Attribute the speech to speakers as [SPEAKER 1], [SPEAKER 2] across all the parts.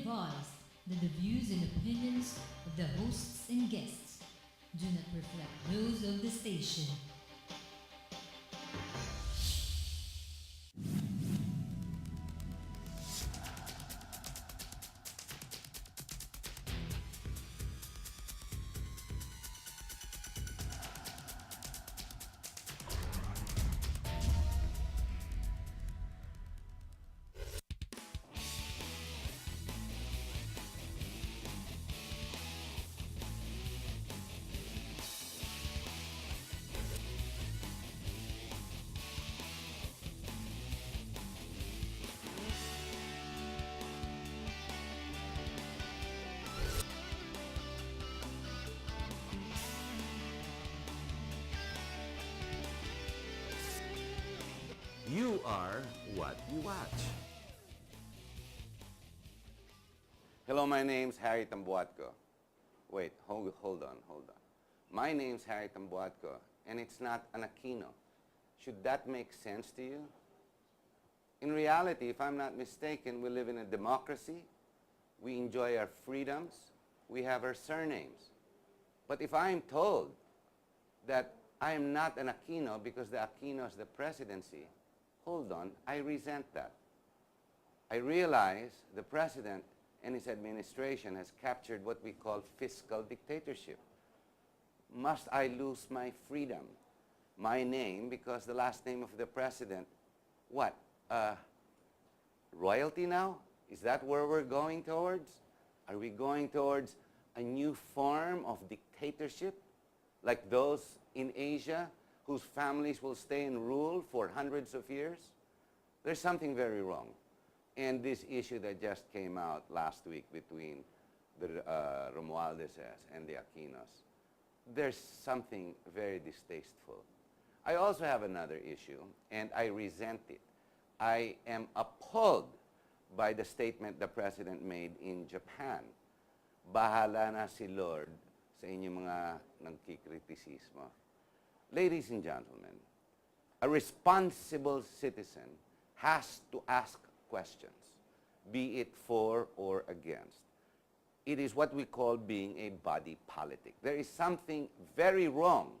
[SPEAKER 1] advised that the views and opinions of the hosts and guests do not reflect those of the station.
[SPEAKER 2] You are what you watch. Hello, my name's Harry Tambuatco. Wait, hold on. My name's Harry Tambuatco, and it's not an Aquino. Should that make sense to you? In reality, if I'm not mistaken, we live in a democracy. We enjoy our freedoms. We have our surnames. But if I'm told that I am not an Aquino because the Aquino is the presidency, hold on, I resent that. I realize the president and his administration has captured what we call fiscal dictatorship. Must I lose my freedom, my name, because the last name of the president, what, royalty now? Is that where we're going towards? Are we going towards a new form of dictatorship, like those in Asia whose families will stay in rule for hundreds of years? There's something very wrong. And this issue that just came out last week between the Romualdeses and the Aquinos, there's something very distasteful. I also have another issue, and I resent it. I am appalled by the statement the President made in Japan. Bahala na si Lord sa inyong mga nagkikritisismo. Ladies and gentlemen, a responsible citizen has to ask questions, be it for or against. It is what we call being a body politic. There is something very wrong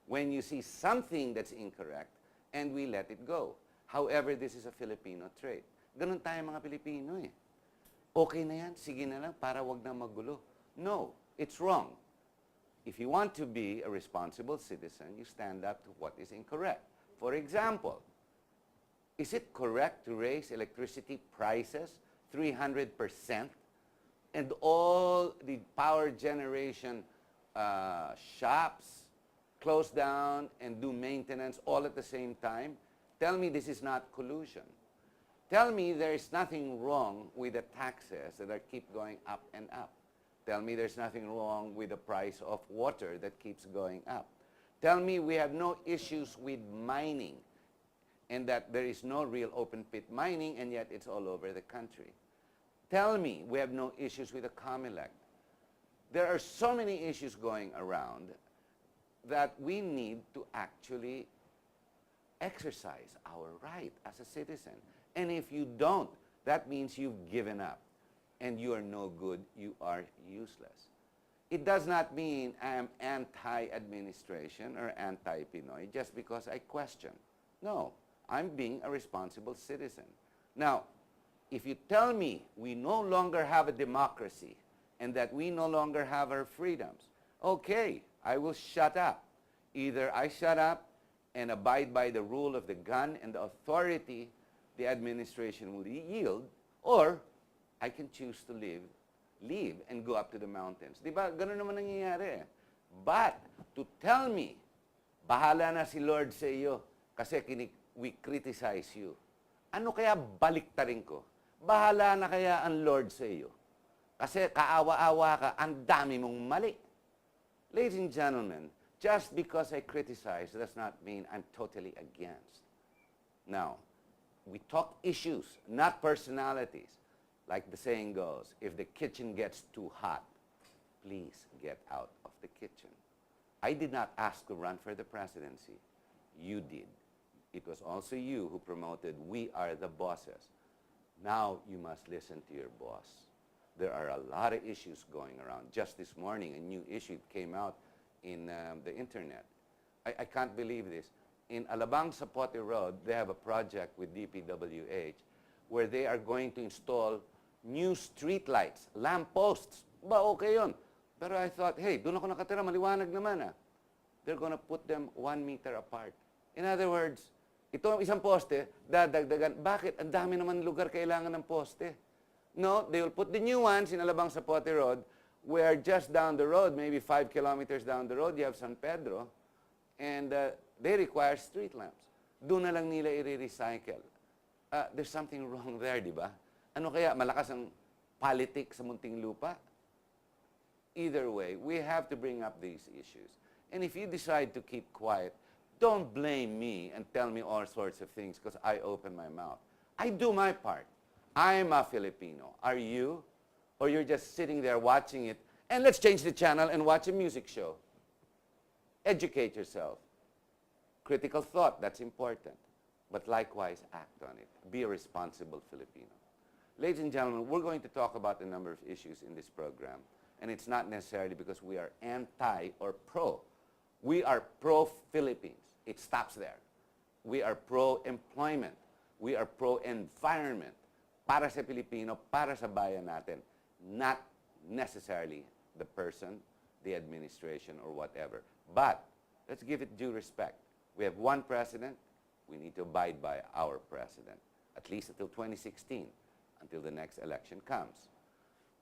[SPEAKER 2] when you see something that's incorrect and we let it go. However, this is a Filipino trait. Ganun tayo mga Pilipino eh. Okay na yan, sige na lang para wag na magulo. No, it's wrong. If you want to be a responsible citizen, you stand up to what is incorrect. For example, is it correct to raise electricity prices 300% and all the power generation shops close down and do maintenance all at the same time? Tell me this is not collusion. Tell me there is nothing wrong with the taxes that are keep going up and up. Tell me there's nothing wrong with the price of water that keeps going up. Tell me we have no issues with mining and that there is no real open pit mining and yet it's all over the country. Tell me we have no issues with the COMELEC. There are so many issues going around that we need to actually exercise our right as a citizen. And if you don't, that means you've given up. And you are no good, you are useless. It does not mean I am anti-administration or anti-Pinoy just because I question. No, I'm being a responsible citizen. Now, if you tell me we no longer have a democracy and that we no longer have our freedoms, okay, I will shut up. Either I shut up and abide by the rule of the gun and the authority the administration will yield, or I can choose to leave and go up to the mountains. Di ba? Ganun naman nangyayari eh. But to tell me, bahala na si Lord sa iyo kasi we criticize you. Ano kaya baliktarin ko? Bahala na kaya ang Lord sa iyo. Kasi kaawa-awa ka, ang dami mong mali. Ladies and gentlemen, just because I criticize does not mean I'm totally against. Now, we talk issues, not personalities. Like the saying goes, if the kitchen gets too hot, please get out of the kitchen. I did not ask to run for the presidency. You did. It was also you who promoted, we are the bosses. Now you must listen to your boss. There are a lot of issues going around. Just this morning, a new issue came out in the internet. I can't believe this. In Alabang Zapote Road, they have a project with DPWH where they are going to install new street lights, lamp posts. Ba, okay yun. Pero I thought, hey, doon ako nakatira, maliwanag naman ah. They're gonna put them 1 meter apart. In other words, ito isang poste, dadagdagan. Bakit? Ang dami naman lugar kailangan ng poste. No, they will put the new ones in Alabang Zapote Road, where just down the road, maybe 5 kilometers down the road, you have San Pedro, and they require street lamps. Doon na lang nila i-recycle. There's something wrong there, di ba? Ano kaya, malakas ang politics sa munting lupa? Either way, we have to bring up these issues. And if you decide to keep quiet, don't blame me and tell me all sorts of things because I open my mouth. I do my part. I'm a Filipino. Are you? Or you're just sitting there watching it, and let's change the channel and watch a music show. Educate yourself. Critical thought, that's important. But likewise, act on it. Be a responsible Filipino. Ladies and gentlemen, we're going to talk about a number of issues in this program. And it's not necessarily because we are anti or pro. We are pro-Philippines. It stops there. We are pro-employment. We are pro-environment. Para sa Pilipino, para sa bayan natin. Not necessarily the person, the administration, or whatever. But let's give it due respect. We have one president. We need to abide by our president, at least until 2016, until the next election comes.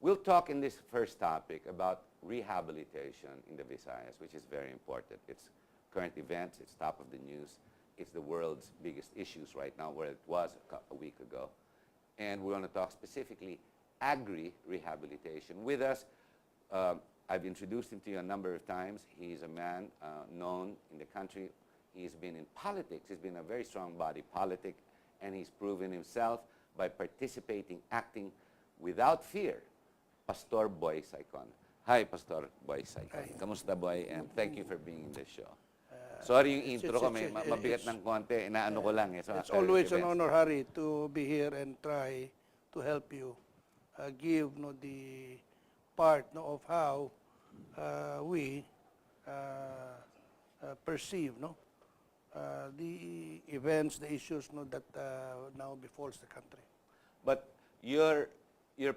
[SPEAKER 2] We'll talk in this first topic about rehabilitation in the Visayas, which is very important. It's current events, it's top of the news, it's the world's biggest issues right now, where it was a week ago. And we're going to talk specifically Agri-Rehabilitation. With us, I've introduced him to you a number of times. He's a man known in the country. He's been in politics. He's been a very strong body politic, and he's proven himself by participating, acting without fear. Pastor Boy Saycon. Hi, Pastor Boy Saycon.
[SPEAKER 3] Hi.
[SPEAKER 2] Kamusta, Boy? And thank you for being in this show. Sorry yung intro ko, may mabigat ng konti. Inaano ko lang. So
[SPEAKER 3] It's always an honor, Harry, to be here and try to help you give the part of how we perceive the events, the issues that now befalls the country.
[SPEAKER 2] But your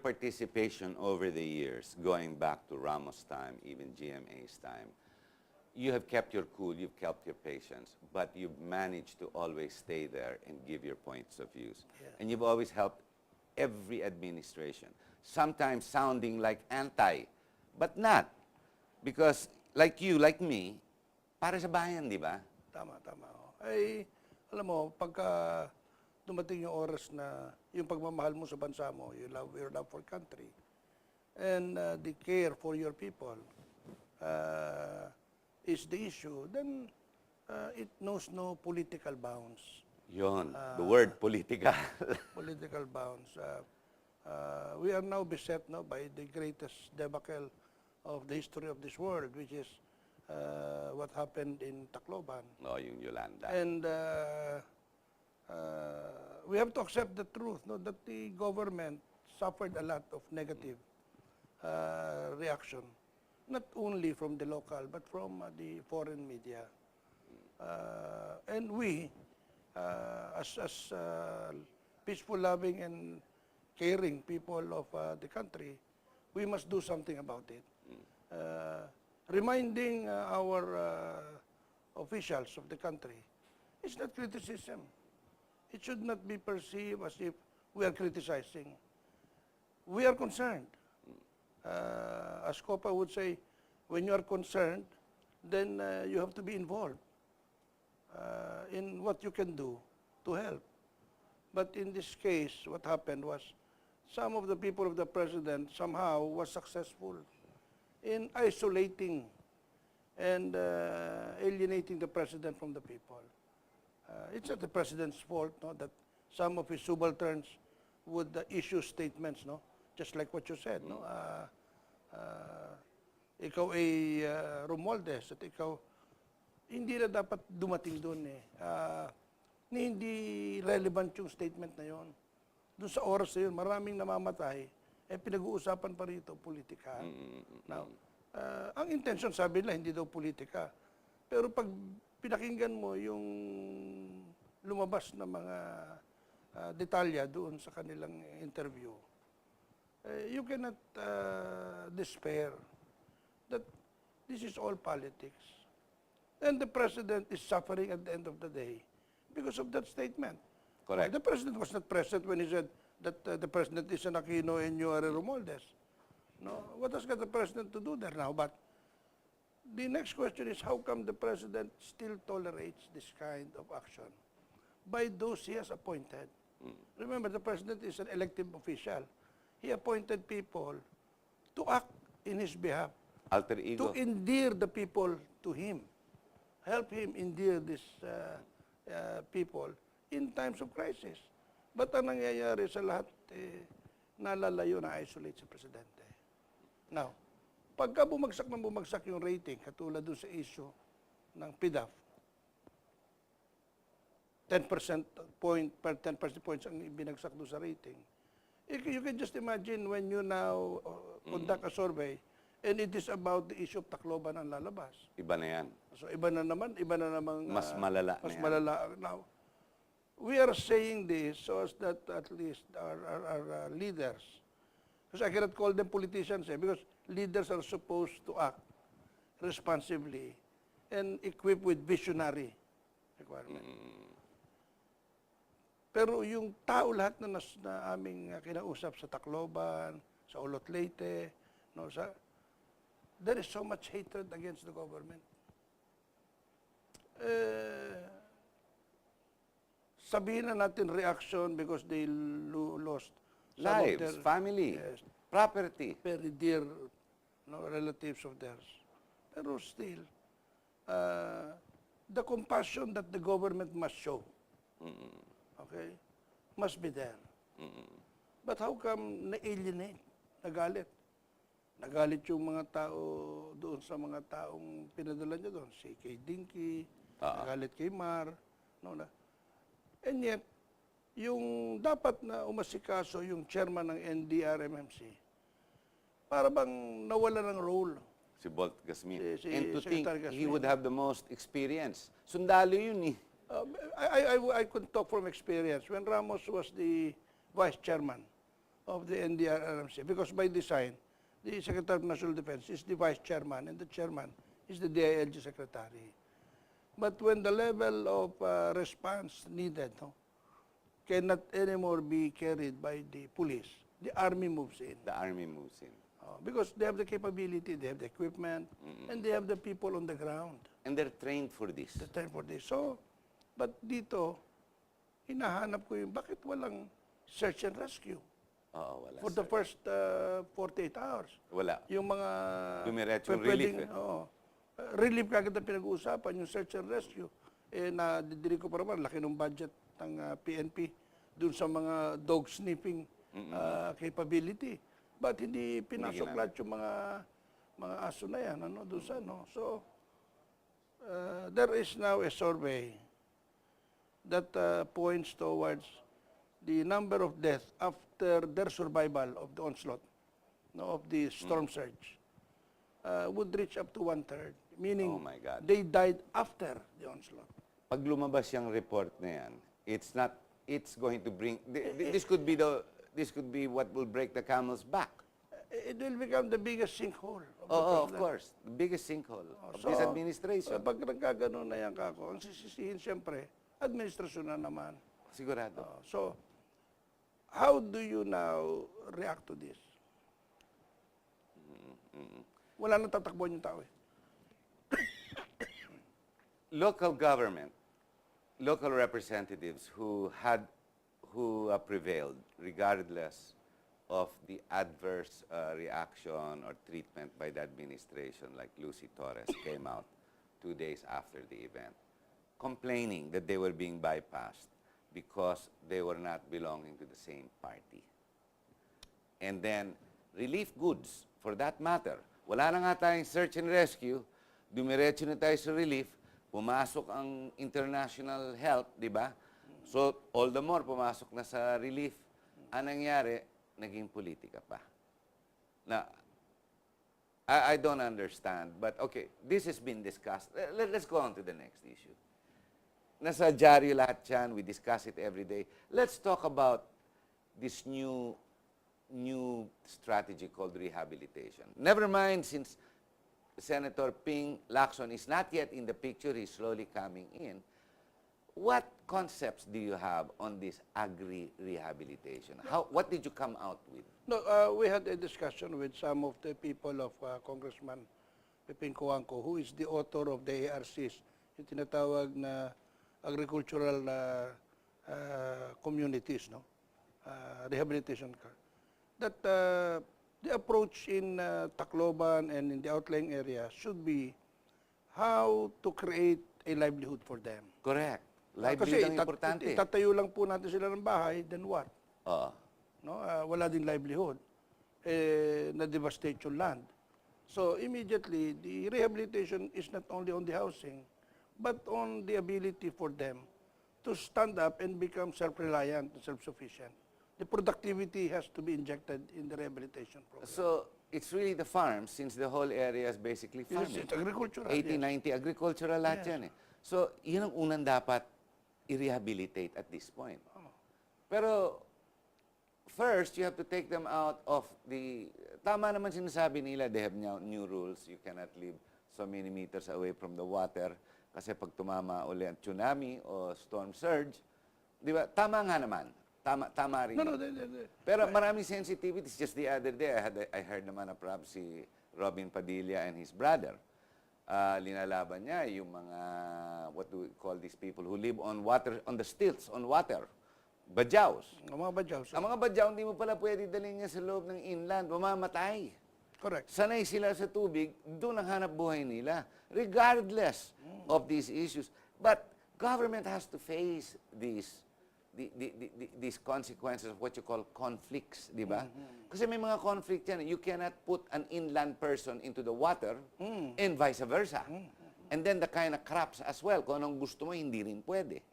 [SPEAKER 2] participation over the years, going back to Ramos' time, even GMA's time, you have kept your cool, you've kept your patience, but you've managed to always stay there and give your points of views.
[SPEAKER 3] Yeah.
[SPEAKER 2] And you've always helped every administration, sometimes sounding like anti, but not. Because like you, like me, para sa bayan, di ba?
[SPEAKER 3] Tama. Ay, alam mo, pagka dumating yung oras na yung pagmamahal mo sa bansa mo, your love for country, and the care for your people is the issue, then it knows no political bounds.
[SPEAKER 2] Yon, the word political.
[SPEAKER 3] Political bounds. We are now beset by the greatest debacle of the history of this world, which is what happened in Tacloban.
[SPEAKER 2] No, yung Yolanda.
[SPEAKER 3] And we have to accept the truth, that the government suffered a lot of negative reaction, not only from the local, but from the foreign media. And we, as peaceful, loving, and caring people of the country, we must do something about it. Reminding our officials of the country, it's not criticism. It should not be perceived as if we are criticizing. We are concerned. As COPA would say, when you are concerned, then you have to be involved in what you can do to help. But in this case, what happened was some of the people of the president somehow was successful in isolating and alienating the president from the people. It's not the president's fault that some of his subalterns would issue statements, just like what you said. Ikaw ay Romualdez at ikaw, hindi na dapat dumating doon hindi relevant yung statement na yon. Doon sa oras na yun, maraming namamatay pinag-uusapan pa rito, politika. Now, ang intention, sabi nila, hindi daw politika. Pero pag pinakinggan mo yung lumabas na mga detalya doon sa kanilang interview, you cannot despair that this is all politics. And the president is suffering at the end of the day because of that statement.
[SPEAKER 2] Correct.
[SPEAKER 3] The president was not present when he said that the president is an Aquino and you are a Romualdez. No, what has got the president to do there now? But the next question is, how come the president still tolerates this kind of action by those he has appointed? Remember, the president is an elected official. He appointed people to act in his behalf,
[SPEAKER 2] Alter ego.
[SPEAKER 3] to endear the people to him, help him endear these people in times of crisis. But ang nangyayari sa lahat, nalalayo na isolate sa presidente. Now, pagka bumagsak yung rating, katulad doon sa issue ng PDAF, 10% points ang binagsak doon sa rating. You can just imagine when you now conduct a survey and it is about the issue of Tacloban ang lalabas.
[SPEAKER 2] Iba na yan.
[SPEAKER 3] So iba na naman
[SPEAKER 2] Mas malala na
[SPEAKER 3] mas
[SPEAKER 2] yan.
[SPEAKER 3] malala. Now, we are saying this so as that at least our leaders, because I cannot call them politicians, because leaders are supposed to act responsibly and equipped with visionary requirement. Pero yung tao lahat na aming kinausap sa Tacloban, sa Olot Leyte, no, there is so much hatred against the government. Sabihin na natin reaction because they lost some of
[SPEAKER 2] Lives,
[SPEAKER 3] their
[SPEAKER 2] family, property.
[SPEAKER 3] very dear, no, relatives of theirs. Pero still, the compassion that the government must show, okay, must be there. But how come na-alienate, nagalit? Nagalit yung mga tao doon sa mga taong pinadala niya doon. Si kay Dinky, nagalit kay Mar. No, na. And yet, yung dapat na umasikaso yung chairman ng NDRMMC, para bang nawala ng role.
[SPEAKER 2] Si Bolt Gasmin.
[SPEAKER 3] Si
[SPEAKER 2] And to think
[SPEAKER 3] Secretary
[SPEAKER 2] he
[SPEAKER 3] Gasmin.
[SPEAKER 2] would have the most experience. Sundalo yun eh.
[SPEAKER 3] I could talk from experience when Ramos was the vice chairman of the NDRMC, because by design, the Secretary of National Defense is the vice chairman and the chairman is the DILG secretary. But when the level of response needed cannot anymore be carried by the police, the army moves in.
[SPEAKER 2] The army moves in.
[SPEAKER 3] Because they have the capability, they have the equipment, and they have the people on the ground.
[SPEAKER 2] And they're trained for this.
[SPEAKER 3] The time for this. So, but dito, hinahanap ko yung bakit walang search and rescue
[SPEAKER 2] Oo, wala.
[SPEAKER 3] for the first 48 hours.
[SPEAKER 2] Wala.
[SPEAKER 3] Yung mga
[SPEAKER 2] Dumiretso yung
[SPEAKER 3] pwedeng,
[SPEAKER 2] relief,
[SPEAKER 3] relief kagad ang pinag-uusapan, yung search and rescue. Nadidiri ko pa naman, laki ng budget ng PNP dun sa mga dog sniffing capability. But hindi pinasok lahat yung mga aso na yan, doon sa, So, there is now a survey that points towards the number of deaths after their survival of the onslaught, of the storm surge, would reach up to 1/3, meaning
[SPEAKER 2] Oh my God.
[SPEAKER 3] they died after the onslaught.
[SPEAKER 2] Pag lumabas yung report na yan, it's going to bring, this could be what will break the camel's back.
[SPEAKER 3] It will become the biggest sinkhole of the
[SPEAKER 2] Of
[SPEAKER 3] president.
[SPEAKER 2] course. The biggest sinkhole of this administration.
[SPEAKER 3] Pag nagkaganon na yan kako, ang sisisihin siyempre, administrasyon na naman.
[SPEAKER 2] Sigurado.
[SPEAKER 3] So, how do you now react to this? Wala nang tatakbuhan yung tao eh.
[SPEAKER 2] Local government, local representatives who prevailed regardless of the adverse reaction or treatment by the administration, like Lucy Torres came out 2 days after the event, complaining that they were being bypassed because they were not belonging to the same party. And then, relief goods, for that matter. Wala na nga tayong search and rescue, dumiretso na tayo sa relief, pumasok ang international help, di ba? So, all the more, pumasok na sa relief. Anong nangyari? Naging politika pa. Now, I don't understand, but okay, this has been discussed. Let's go on to the next issue. Nasa dyaryo lahat yan. We discuss it every day. Let's talk about this new strategy called rehabilitation. Never mind, since Senator Ping Lacson is not yet in the picture, he's slowly coming in. What concepts do you have on this agri-rehabilitation? What did you come out with?
[SPEAKER 3] No, we had a discussion with some of the people of Congressman Pepin Coangco, who is the author of the ARCs, yung tinatawag na agricultural communities, no? Rehabilitation. That the approach in Tacloban and in the outlying area should be how to create a livelihood for them.
[SPEAKER 2] Correct.
[SPEAKER 3] Kasi
[SPEAKER 2] Livelihood ang importante.
[SPEAKER 3] itatayo lang po natin sila ng bahay, then what?
[SPEAKER 2] Oo.
[SPEAKER 3] No, wala ding livelihood. Na-devastate yung land. So immediately, the rehabilitation is not only on the housing, but on the ability for them to stand up and become self-reliant and self-sufficient. The productivity has to be injected in the rehabilitation program.
[SPEAKER 2] So, it's really the farms, since the whole area is basically farming.
[SPEAKER 3] It's agricultural.
[SPEAKER 2] 80-90 agricultural lahat
[SPEAKER 3] Yes.
[SPEAKER 2] yan eh. So, yun ang unang dapat i-rehabilitate at this point. Pero, first, you have to take them out of the... Tama naman sinasabi nila, they have new rules. You cannot live so many meters away from the water. Kasi pag tumama uli ang tsunami o storm surge, di ba? Tama nga naman. Tama rin.
[SPEAKER 3] No,
[SPEAKER 2] Pero maraming sensitivities. Just the other day, I heard naman na perhaps si Robin Padilla and his brother. Linalaban niya yung mga, what do we call these people who live on water, on the stilts, on water. Badyaws.
[SPEAKER 3] Ang mga badyaw.
[SPEAKER 2] Ang mga badyaw, hindi mo pala pwede dalhin niya sa loob ng inland. Mamamatay.
[SPEAKER 3] Correct.
[SPEAKER 2] Sanay sila sa tubig, doon ang hanap buhay nila. Regardless of these issues. But government has to face these consequences of what you call conflicts, di ba? Kasi may mga conflict yan. You cannot put an inland person into the water and vice versa. And then the kind of crops as well. Kung anong gusto mo, hindi rin pwede.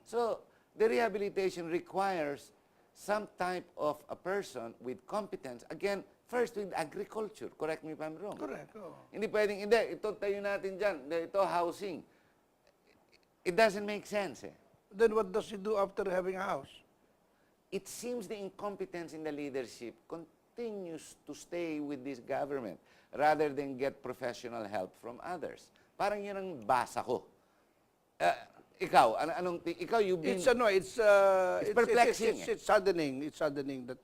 [SPEAKER 2] So, the rehabilitation requires some type of a person with competence. Again, first with agriculture. Correct me if I'm wrong.
[SPEAKER 3] Correct. Oh.
[SPEAKER 2] Hindi pwedeng, hindi, ito tayo natin dyan. Ito housing. It doesn't make sense eh.
[SPEAKER 3] Then what does he do after having a house?
[SPEAKER 2] It seems the incompetence in the leadership continues to stay with this government rather than get professional help from others. Parang yun ang basa ko. Ikaw, you've been...
[SPEAKER 3] It's
[SPEAKER 2] perplexing.
[SPEAKER 3] It's saddening. It's saddening that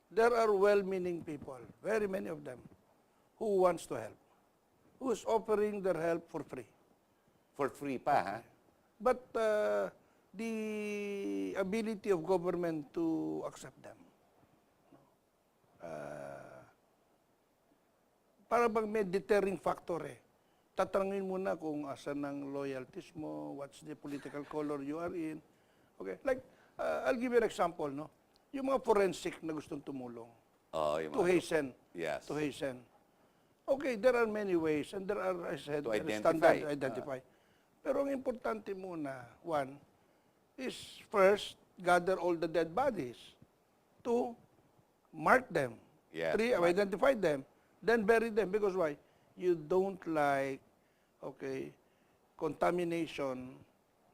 [SPEAKER 3] there are well-meaning people, very many of them, who wants to help, who is offering their help for free.
[SPEAKER 2] For free pa, ha?
[SPEAKER 3] But the ability of government to accept them. Para bang may deterring factor eh. Tatanungin muna kung asan ang loyalties mo, what's the political color you are in. Okay, like, I'll give you an example, no? Yung mga forensic na gustong tumulong.
[SPEAKER 2] Oh, yung
[SPEAKER 3] To
[SPEAKER 2] mga-
[SPEAKER 3] hasten.
[SPEAKER 2] Yes.
[SPEAKER 3] To hasten. Okay, there are many ways and there are, I said,
[SPEAKER 2] To
[SPEAKER 3] standard
[SPEAKER 2] identify.
[SPEAKER 3] to identify. Pero ang importante muna, one, is first, gather all the dead bodies. Two, mark them.
[SPEAKER 2] Yes,
[SPEAKER 3] Three,
[SPEAKER 2] mark.
[SPEAKER 3] identify them. Then bury them. Because why? You don't like, okay, contamination,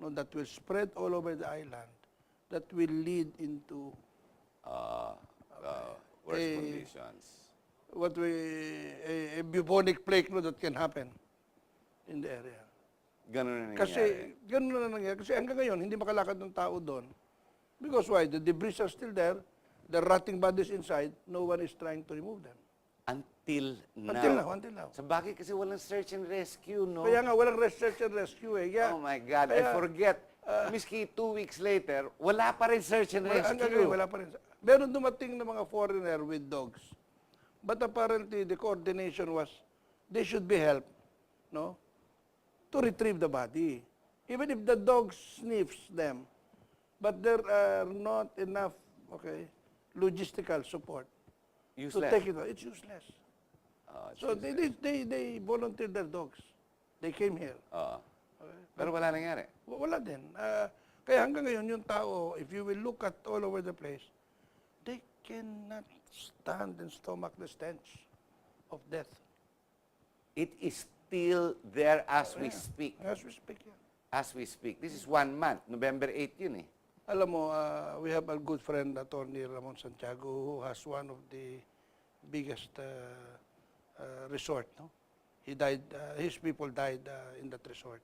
[SPEAKER 3] no, that will spread all over the island, that will lead into
[SPEAKER 2] worse
[SPEAKER 3] Eh,
[SPEAKER 2] conditions.
[SPEAKER 3] a bubonic plague, no, that can happen in the area.
[SPEAKER 2] Ganun na nangyayari.
[SPEAKER 3] Kasi, ganun na nangyayari. Kasi hanggang ngayon, hindi makalakad ng tao doon. Because why? The debris are still there. The rotting bodies inside, no one is trying to remove them.
[SPEAKER 2] Until now.
[SPEAKER 3] Until now.
[SPEAKER 2] Sa bagay kasi walang search and rescue, no?
[SPEAKER 3] Kaya nga, walang search and rescue eh. Yeah.
[SPEAKER 2] Oh my God, I
[SPEAKER 3] Kaya,
[SPEAKER 2] forget. Miski 2 weeks later, wala pa rin search and
[SPEAKER 3] Hanggang
[SPEAKER 2] rescue.
[SPEAKER 3] ngayon, wala pa rin. Meron dumating na mga foreigner with dogs. But apparently, the coordination was, they should be helped, no? To retrieve the body. Even if the dog sniffs them, but there are not enough, okay, logistical support
[SPEAKER 2] Useless.
[SPEAKER 3] to take it out. It's useless.
[SPEAKER 2] It's
[SPEAKER 3] So
[SPEAKER 2] useless.
[SPEAKER 3] they volunteered their dogs. They came here.
[SPEAKER 2] Oo. Pero wala nangyari.
[SPEAKER 3] Wala din. Kaya hanggang ngayon, yung tao, if you will look at all over the place, they cannot stand and stomach the stench of death.
[SPEAKER 2] It is still there as we
[SPEAKER 3] Yeah.
[SPEAKER 2] speak.
[SPEAKER 3] As we speak, yeah.
[SPEAKER 2] As we speak. This is 1 month. November 8 yun eh.
[SPEAKER 3] Alam mo, we have a good friend, Attorney Ramon Santiago, who has one of the biggest resort. No? He died. His people died in that resort,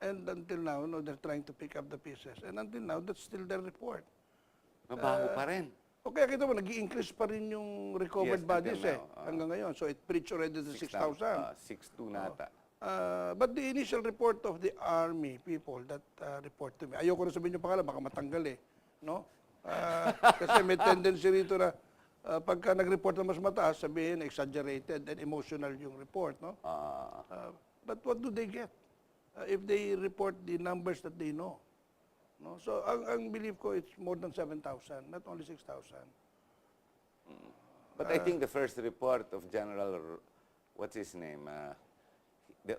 [SPEAKER 3] and until now, no, they're trying to pick up the pieces. And until now, that's still their report.
[SPEAKER 2] Mabaho pa rin.
[SPEAKER 3] Okay, kita mo, nag-i-increase pa rin yung recovered
[SPEAKER 2] Yes,
[SPEAKER 3] bodies
[SPEAKER 2] until now,
[SPEAKER 3] hanggang ngayon. So it reached already the 6,000.
[SPEAKER 2] 6,200 nata.
[SPEAKER 3] But the initial report of the Army people that report to me, ayoko na sabihin yung pangalan, baka matanggal eh. No? Kasi may tendency rito na pagka nag-report na mas mataas, sabihin exaggerated and emotional yung report. No? But what do they get if they report the numbers that they know? No? So ang belief ko, it's more than 7,000, not only 6,000.
[SPEAKER 2] But I think the first report of General, what's his name,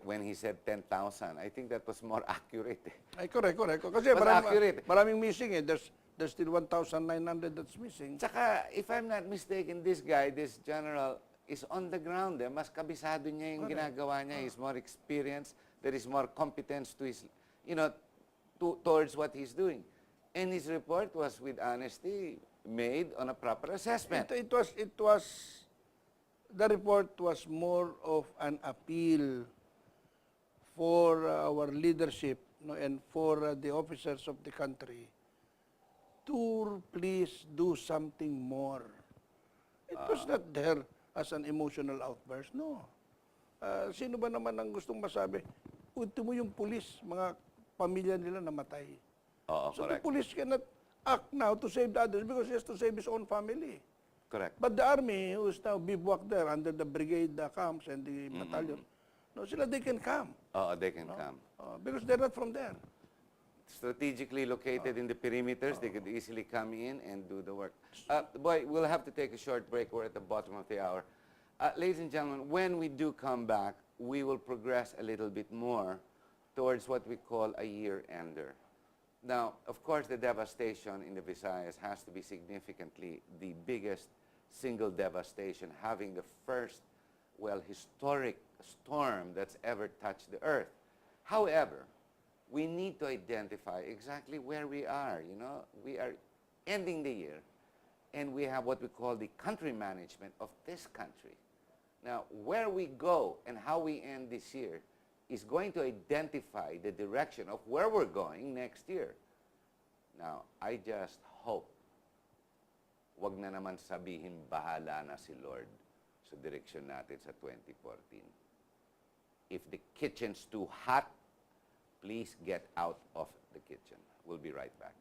[SPEAKER 2] when he said 10,000, I think that was more accurate.
[SPEAKER 3] Ay, correct. Kasi
[SPEAKER 2] Mas accurate.
[SPEAKER 3] maraming missing eh. There's still 1,900 that's missing.
[SPEAKER 2] Tsaka, if I'm not mistaken, this guy, this general, is on the ground. Mas kabisado niya yung ginagawa niya. He's more experienced. There is more competence to his, towards what he's doing. And his report was with honesty made on a proper assessment.
[SPEAKER 3] It was, the report was more of an appeal for our leadership, and for the officers of the country to please do something more. It was not there as an emotional outburst, no. Sino ba naman ang gustong masabi? Ultimo yung pulis, mga pamilya nila namatay.
[SPEAKER 2] Oo,
[SPEAKER 3] So
[SPEAKER 2] correct.
[SPEAKER 3] the police cannot act now to save the others because he has to save his own family.
[SPEAKER 2] Correct.
[SPEAKER 3] But the army, who is now bivouac there under the brigade camps and the battalion, no, sila they can come.
[SPEAKER 2] They can come.
[SPEAKER 3] Because they're not from there.
[SPEAKER 2] Strategically located in the perimeters, they could easily come in and do the work. Boy, we'll have to take a short break. We're at the bottom of the hour. Ladies and gentlemen, when we do come back, we will progress a little bit more towards what we call a year-ender. Now, of course, the devastation in the Visayas has to be significantly the biggest single devastation, having the first, historic storm that's ever touched the earth. However, we need to identify exactly where we are. We are ending the year, and we have what we call the country management of this country. Now, where we go and how we end this year is going to identify the direction of where we're going next year. Now, I just hope wag na naman sabihin bahala na si Lord sa direksyon natin sa 2014. If the kitchen's too hot, please get out of the kitchen. We'll be right back.